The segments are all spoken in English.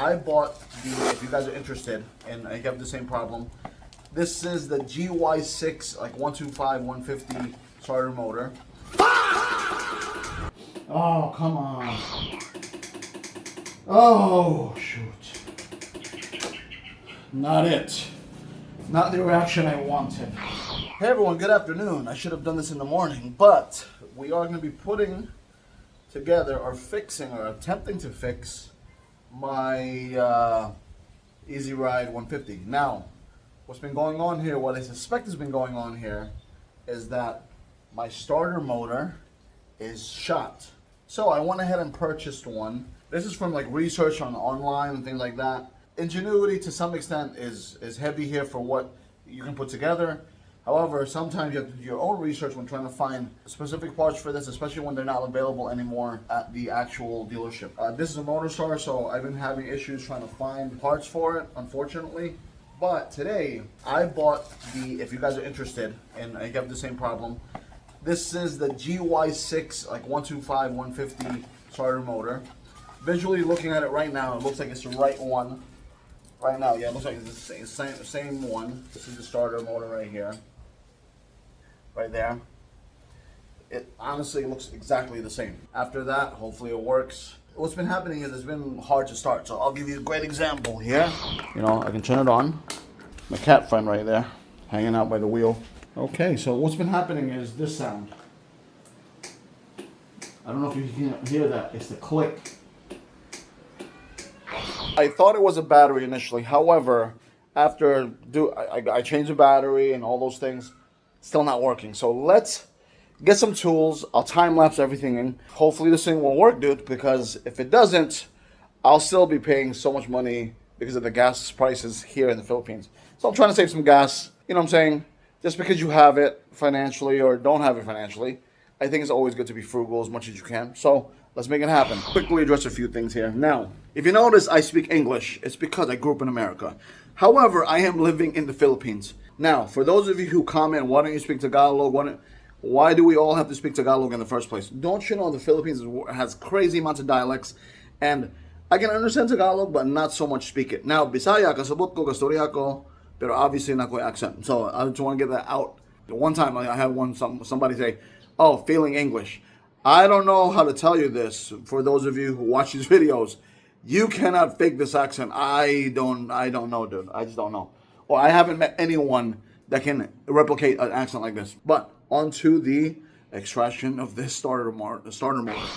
I bought if you guys are interested, and I have the same problem, this is the GY6, like 125, 150 starter motor. Oh, come on. Oh, shoot. Not it. Not the reaction I wanted. Hey everyone, good afternoon. I should have done this in the morning, but we are going to be putting together or fixing or attempting to fix my Easy Ride 150. Now, what's been going on here, what I suspect has been going on here, is that my starter motor is shot. So I went ahead and purchased one. This is from like research online and things like that. Ingenuity to some extent is heavy here for what you can put together. However, sometimes you have to do your own research when trying to find specific parts for this, especially when they're not available anymore at the actual dealership. This is a Motorstar, so I've been having issues trying to find parts for it, unfortunately. But today, I bought if you guys are interested, and I have the same problem, this is the GY6, like 125, 150 starter motor. Visually looking at it right now, it looks like it's the right one. Right now, yeah, it looks like it's the same one. This is the starter motor right here. Right there. It honestly looks exactly the same. After that, hopefully it works. What's been happening is it's been hard to start. So I'll give you a great example here. You know, I can turn it on. My cat friend right there, hanging out by the wheel. Okay, so what's been happening is this sound. I don't know if you can hear that. It's the click. I thought it was a battery initially. However, after I changed the battery and all those things, still not working. So let's get some tools. I'll time lapse everything in. Hopefully this thing will work, dude, because if it doesn't, I'll still be paying so much money because of the gas prices here in the Philippines. So I'm trying to save some gas. You know what I'm saying? Just because you have it financially or don't have it financially, I think it's always good to be frugal as much as you can. So let's make it happen. Quickly address a few things here. Now, if you notice I speak English, it's because I grew up in America. However, I am living in the Philippines. Now, for those of you who comment, why don't you speak Tagalog? Why do we all have to speak Tagalog in the first place? Don't you know the Philippines has crazy amounts of dialects, and I can understand Tagalog, but not so much speak it. Now, Bisaya, kasabot ko, kastorya ko, pero obviously not quite accent. So I just want to get that out. One time I had somebody say, "Oh, failing English." I don't know how to tell you this. For those of you who watch these videos, you cannot fake this accent. I don't know, dude. I just don't know. Or I haven't met anyone that can replicate an accent like this. But onto the extraction of this starter motor.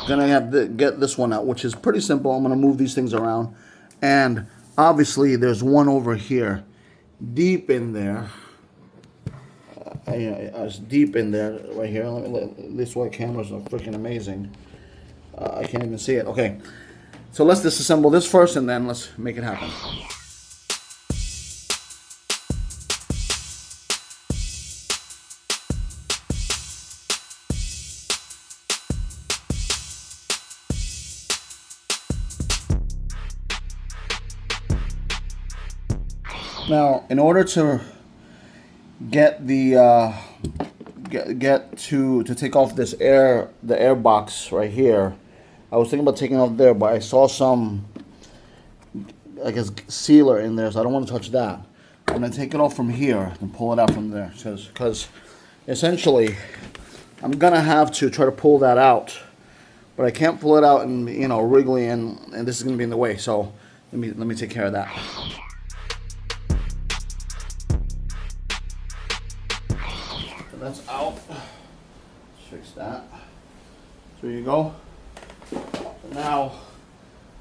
Gonna have to get this one out, which is pretty simple. I'm gonna move these things around, and obviously there's one over here, deep in there. It's deep in there right here. This white cameras are freaking amazing. I can't even see it. Okay, so let's disassemble this first, and then let's make it happen. Now, in order to get the to take off this the air box right here, I was thinking about taking it off there, but I saw some, I guess, sealer in there, so I don't want to touch that. I'm gonna take it off from here and pull it out from there, because essentially I'm gonna have to try to pull that out, but I can't pull it out and, you know, wriggly, and this is gonna be in the way. So let me take care of that. That's out. Let's fix that. There you go. Now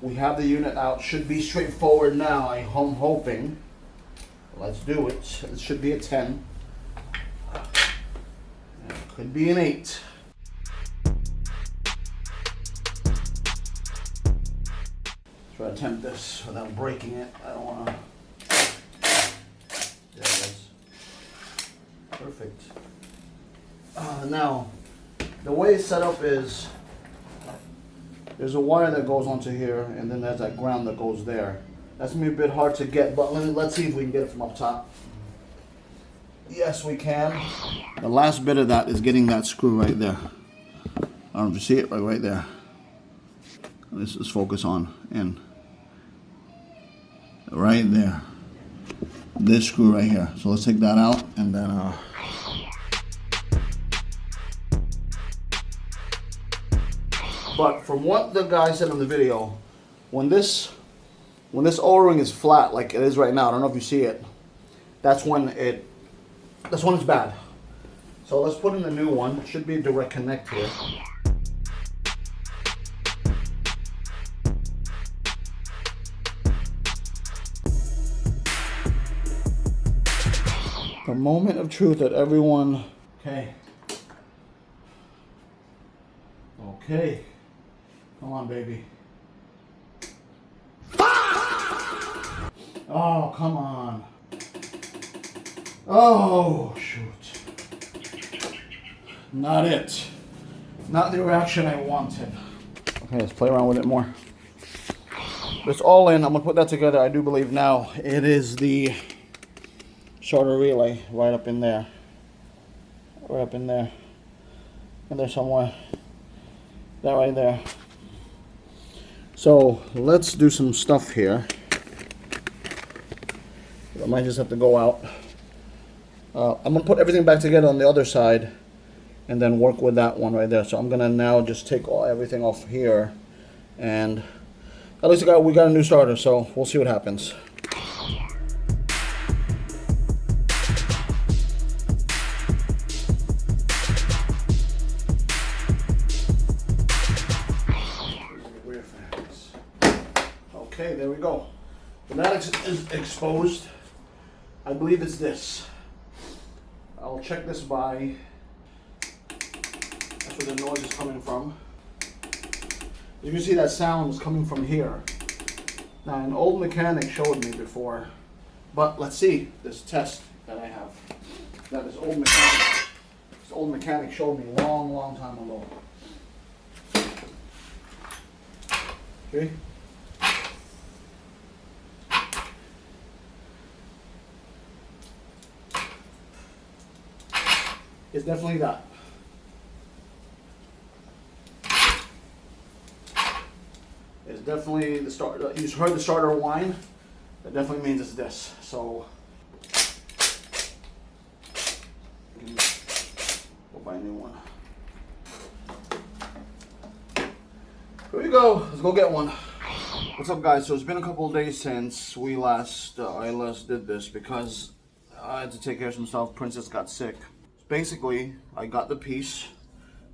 we have the unit out. Should be straightforward now. I'm hoping. Let's do it. It should be a 10. It could be an 8. Try to attempt this without breaking it. I don't want to. There it is. Perfect. Now, the way it's set up is there's a wire that goes onto here, and then there's that ground that goes there. That's gonna be a bit hard to get, but let's see if we can get it from up top. Yes, we can. The last bit of that is getting that screw right there. I don't know if you see it right there. Let's focus on in. right there. This screw right here. So let's take that out and then but from what the guy said in the video, when this O-ring is flat like it is right now, I don't know if you see it, that's when it's bad. So let's put in the new one. It should be a direct connect here. The moment of truth that everyone... Okay. Okay. Come on, baby. Oh, come on. Oh, shoot. Not it. Not the reaction I wanted. Okay, let's play around with it more. It's all in. I'm going to put that together. I do believe now it is the starter relay right up in there. Right up in there. In there somewhere. That right there. So let's do some stuff here. I might just have to go out. I'm going to put everything back together on the other side and then work with that one right there. So I'm going to now just take everything off here, and at least we got a new starter, so we'll see what happens. Okay, there we go. So that is exposed. I believe it's this. I'll check this by. That's where the noise is coming from. You can see that sound is coming from here. Now, an old mechanic showed me before, but let's see this test that I have. That this old mechanic showed me long time ago. Okay. It's definitely that. It's definitely the starter. You heard the starter whine. That definitely means it's this. So we'll buy a new one. Here we go. Let's go get one. What's up, guys? So it's been a couple of days since I last did this because I had to take care of some stuff. Princess got sick. Basically, I got the piece,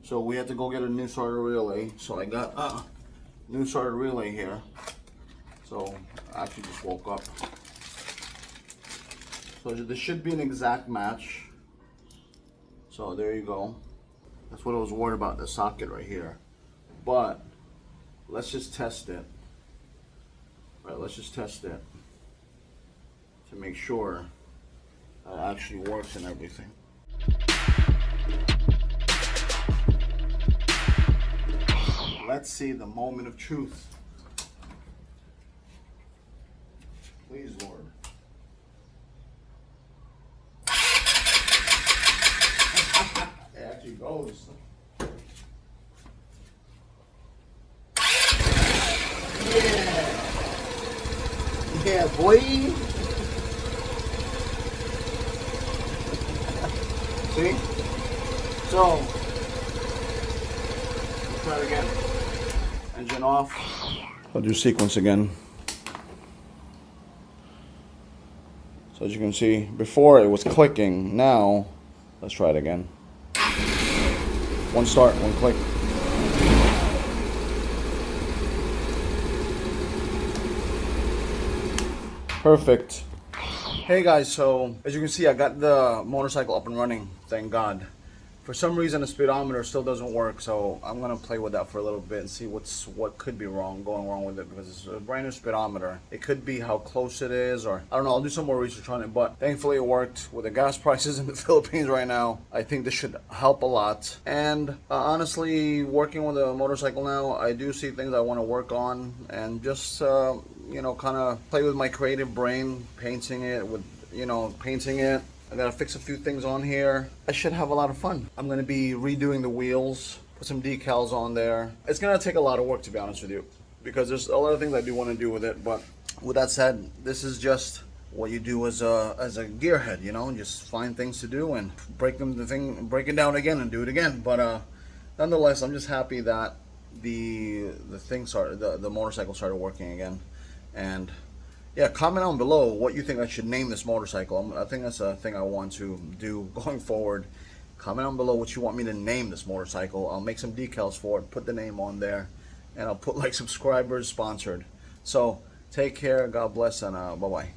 so we had to go get a new starter relay. So I got a new starter relay here. So I actually just woke up. So this should be an exact match. So there you go. That's what I was worried about, the socket right here. But let's just test it. Right, let's just test it to make sure that it actually works and everything. Let's see the moment of truth. Please, Lord. It actually goes. Yeah. Yeah, boy. See? So, let's try it again. Engine off. I'll do sequence again. So as you can see, before it was clicking. Now, let's try it again. One start, one click. Perfect. Hey guys, so as you can see, I got the motorcycle up and running, thank God. For some reason, the speedometer still doesn't work, so I'm gonna play with that for a little bit and see what could be going wrong with it, because it's a brand new speedometer. It could be how close it is, or I don't know. I'll do some more research on it, but thankfully it worked. With the gas prices in the Philippines right now, I think this should help a lot. And honestly, working with a motorcycle now, I do see things I want to work on and just you know, kind of play with my creative brain, painting it. I gotta fix a few things on here. I should have a lot of fun. I'm gonna be redoing the wheels, put some decals on there. It's gonna take a lot of work, to be honest with you, because there's a lot of things I do want to do with it, but with that said, this is just what you do as a gearhead, you know, just find things to do and break it down again and do it again. But nonetheless, I'm just happy that the thing started, the motorcycle started working again. And yeah, comment down below what you think I should name this motorcycle. I think that's a thing I want to do going forward. Comment down below what you want me to name this motorcycle. I'll make some decals for it, put the name on there, and I'll put like subscribers sponsored. So take care, God bless, and bye bye.